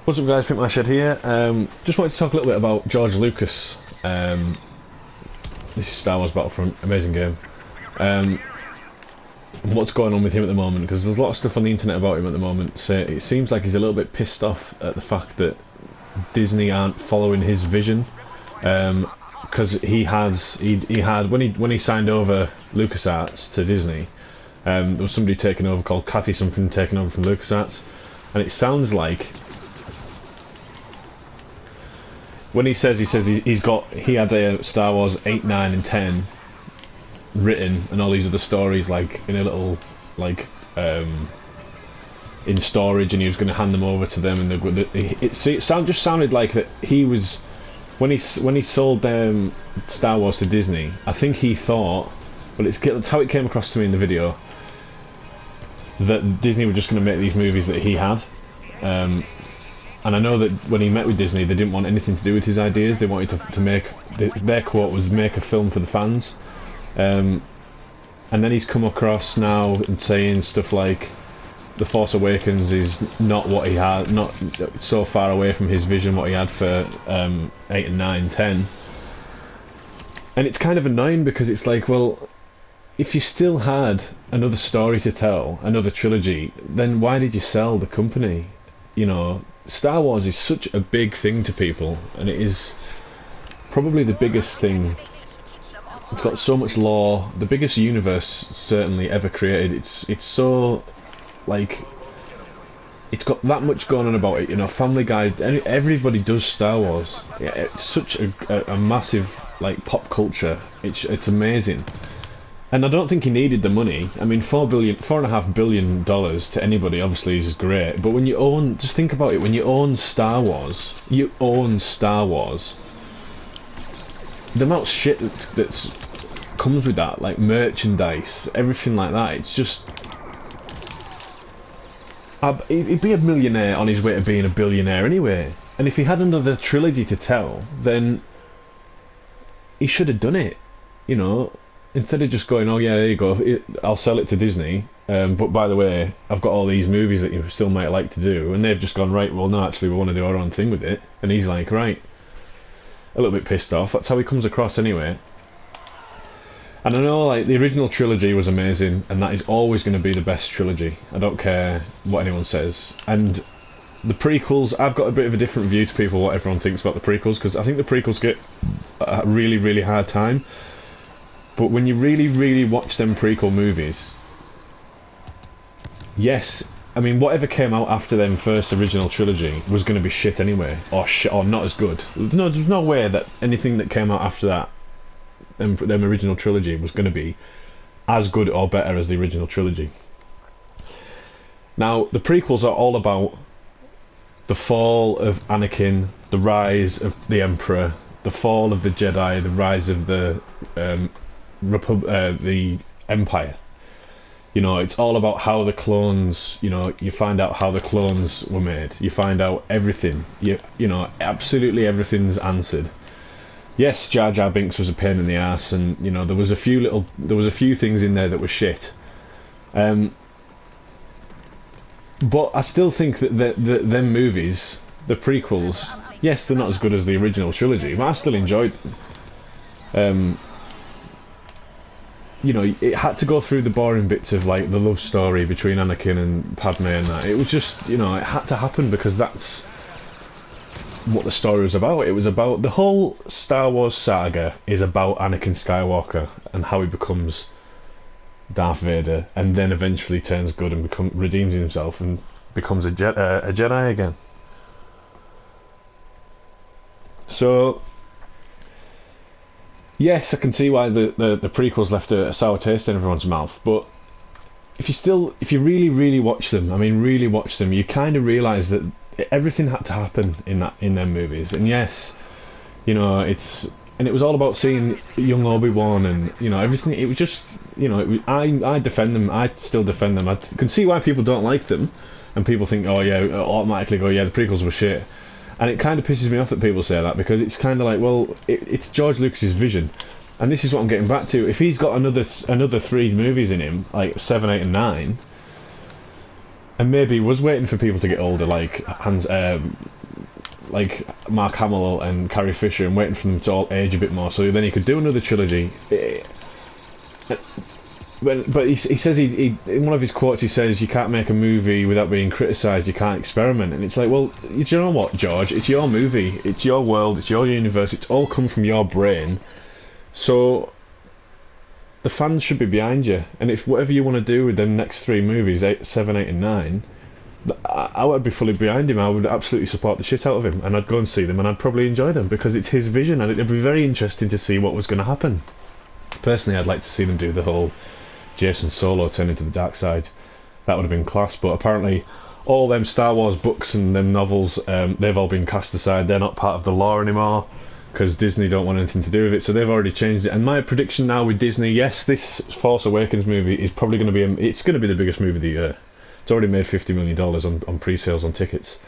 What's up guys, Pimp My Shed here. Just wanted to talk a little bit about George Lucas. This is Star Wars Battlefront, amazing game. What's going on with him at the moment, because there's a lot of stuff on the internet about him at the moment. So it seems like he's a little bit pissed off at the fact that Disney aren't following his vision. Because he had when he signed over LucasArts to Disney, there was somebody taking over called Kathy something taking over from LucasArts, and it sounds like when he says he had a Star Wars 8, 9 and 10 written and all these other stories like in a little in storage, and he was going to hand them over to them, and it just sounded like that he was when he sold Star Wars to Disney. I think he thought, well, it's how it came across to me in the video, that Disney were just going to make these movies that he had. And I know that when he met with Disney, they didn't want anything to do with his ideas. They wanted to make, their quote was, make a film for the fans. And then he's come across now and saying stuff like The Force Awakens is not what he had, not so far away from his vision, what he had for 8 and 9, 10. And it's kind of annoying, because it's like, well, if you still had another story to tell, another trilogy, then why did you sell the company? You know, Star Wars is such a big thing to people, and it is probably the biggest thing. It's got so much lore, the biggest universe certainly ever created. It's so, like, it's got that much going on about it. You know, Family Guy, everybody does Star Wars. Yeah, it's such a massive, like, pop culture. It's amazing. And I don't think he needed the money. I mean, $4.5 billion to anybody obviously is great. But when you own, just think about it, when you own Star Wars, you own Star Wars. The amount of shit that's comes with that, like merchandise, everything like that, it's just... He'd be a millionaire on his way to being a billionaire anyway. And if he had another trilogy to tell, then he should have done it, you know. Instead of just going, oh yeah, there you go, I'll sell it to Disney, but by the way, I've got all these movies that you still might like to do, and they've just gone, right, well no, actually we want to do our own thing with it. And he's like, right, a little bit pissed off. That's how he comes across anyway. And I know, like, the original trilogy was amazing, and that is always going to be the best trilogy. I don't care what anyone says. And the prequels, I've got a bit of a different view to people, what everyone thinks about the prequels, because I think the prequels get a really, really hard time. But when you really, really watch them prequel movies, yes, I mean, whatever came out after them first original trilogy was going to be shit anyway, or not as good. No, there's no way that anything that came out after that, them original trilogy, was going to be as good or better as the original trilogy. Now, the prequels are all about the fall of Anakin, the rise of the Emperor, the fall of the Jedi, the rise of the the Empire. You know, it's all about how the clones, you know, you find out how the clones were made. You find out everything. You know, absolutely everything's answered. Yes, Jar Jar Binks was a pain in the ass, and you know, there was a few things in there that were shit. But I still think that them movies, the prequels, yes, they're not as good as the original trilogy, but I still enjoyed them. You know, it had to go through the boring bits of, like, the love story between Anakin and Padme and that. It was just, you know, it had to happen because that's what the story was about. It was about, the whole Star Wars saga is about Anakin Skywalker and how he becomes Darth Vader, and then eventually turns good and redeems himself and becomes a Jedi again. So yes, I can see why the prequels left a sour taste in everyone's mouth, but if you really, really watch them, I mean really watch them, you kind of realise that everything had to happen in them movies. And yes, you know, it was all about seeing young Obi-Wan and, you know, everything. It was just, you know, I defend them, I still defend them. I can see why people don't like them, and people think, oh yeah, automatically go, yeah, the prequels were shit. And it kind of pisses me off that people say that, because it's kind of like, well, it's George Lucas's vision, and this is what I'm getting back to. If he's got another 3 movies in him, like 7, 8 and 9, And maybe he was waiting for people to get older, like like Mark Hamill and Carrie Fisher, and waiting for them to all age a bit more, so then he could do another trilogy. But he says he in one of his quotes he says you can't make a movie without being criticised, you can't experiment, and it's like, well, you know what, George? It's your movie, it's your world, it's your universe, it's all come from your brain, so the fans should be behind you. And if whatever you want to do with the next 3 movies, 8, 7, 8 and 9, I would be fully behind him. I would absolutely support the shit out of him, and I'd go and see them, and I'd probably enjoy them because it's his vision, and it'd be very interesting to see what was going to happen. Personally, I'd like to see them do the whole Jason Solo turn into the dark side. That would have been class. But apparently all them Star Wars books and them novels, they've all been cast aside. They're not part of the lore anymore because Disney don't want anything to do with it, so they've already changed it. And my prediction now with Disney, yes, this Force Awakens movie is probably going to be it's going to be the biggest movie of the year. It's already made $50 million on pre-sales on tickets.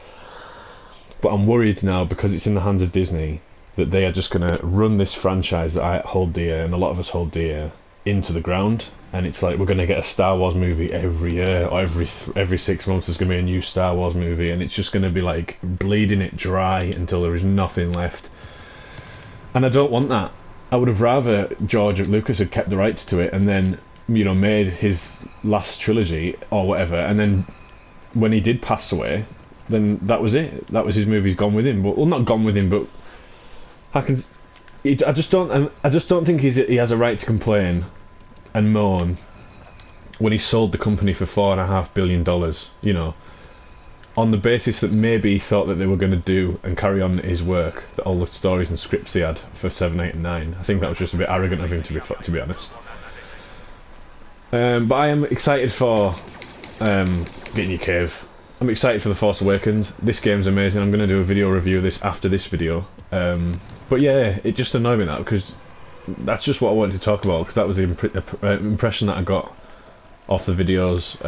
But I'm worried now, because it's in the hands of Disney, that they are just going to run this franchise that I hold dear, and a lot of us hold dear, into the ground. And it's like we're going to get a Star Wars movie every year, or every 6 months there's going to be a new Star Wars movie, and it's just going to be like bleeding it dry until there is nothing left. And I don't want that. I would have rather George Lucas had kept the rights to it, and then, you know, made his last trilogy or whatever, and then when he did pass away, then that was it. That was his movies gone with him. But, well, not gone with him, but I just don't think he has a right to complain and moan when he sold the company for $4.5 billion, you know, on the basis that maybe he thought that they were going to do and carry on his work, all the stories and scripts he had for 7, 8 and 9. I think that was just a bit arrogant of him, to be honest. But I am excited for Get in Your Cave. I'm excited for The Force Awakens. This game's amazing. I'm going to do a video review of this after this video. But yeah, it just annoyed me, that, because that's just what I wanted to talk about, because that was the impression that I got off the videos.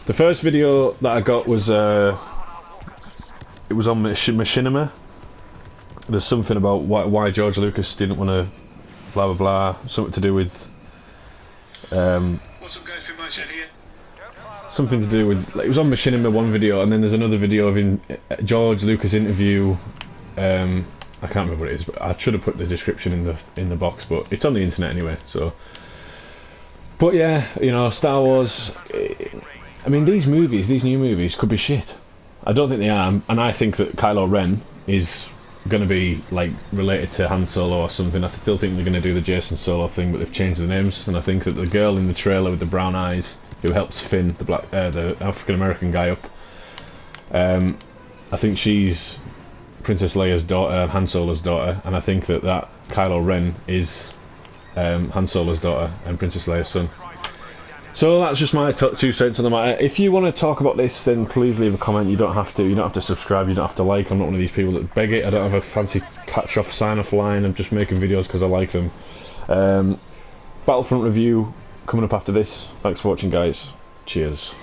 The first video that I got was it was on Machinima. There's something about why George Lucas didn't want to blah blah blah, something to do with What's up, guys? Pretty much here. something to do with, like, it was on Machinima, one video, and then there's another video of him, George Lucas interview. I can't remember what it is, but I should have put the description in the box, but it's on the internet anyway. So, but yeah, you know, Star Wars. I mean, these new movies could be shit. I don't think they are, and I think that Kylo Ren is going to be like related to Han Solo or something. I still think they're going to do the Jason Solo thing, but they've changed the names. And I think that the girl in the trailer with the brown eyes, who helps Finn, the African American guy up, I think she's Princess Leia's daughter, Han Solo's daughter, and I think that Kylo Ren is Han Solo's daughter and Princess Leia's son. So that's just my 2 cents on the matter. If you want to talk about this, then please leave a comment. You don't have to. You don't have to subscribe. You don't have to like. I'm not one of these people that beg it. I don't have a fancy catch-off, sign-off line. I'm just making videos because I like them. Battlefront review coming up after this. Thanks for watching, guys. Cheers.